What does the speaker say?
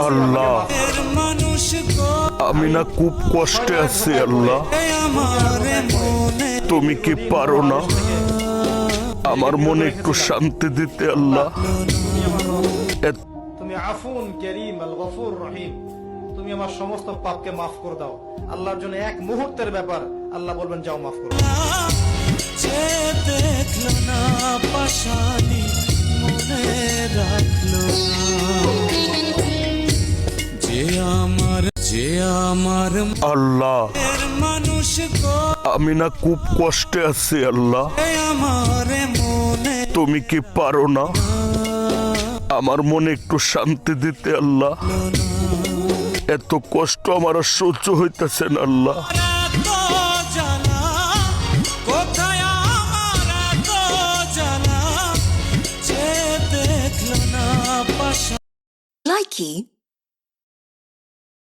আল্লাহ, আমি না খুব কষ্টে আছি আল্লাহ, তুমি কি পারো না আমার মনে একটু শান্তি দিতে আল্লাহ? তুমি আফুন কারীম আল গফুর রহিম, তুমি আমার সমস্ত পাপকে মাফ করে দাও। আল্লাহর জন্য এক মুহূর্তের ব্যাপার, আল্লাহ বলবেন যাও মাফ করো। দেখলো না পাশানি মনে রাখলো যে আমার আল্লাহ, মানুষ গো, আমি না খুব কষ্টে আছি আল্লাহ, আমার মনে তুমি কি পারো না আমার মনে একটু শান্তি দিতে আল্লাহ? এত কষ্ট আমার আর সহ্য হইতেছে না আল্লাহ। এত জ্বালা, কোথায় আমার এত জ্বালা, যে দেখলো না পাশা Likey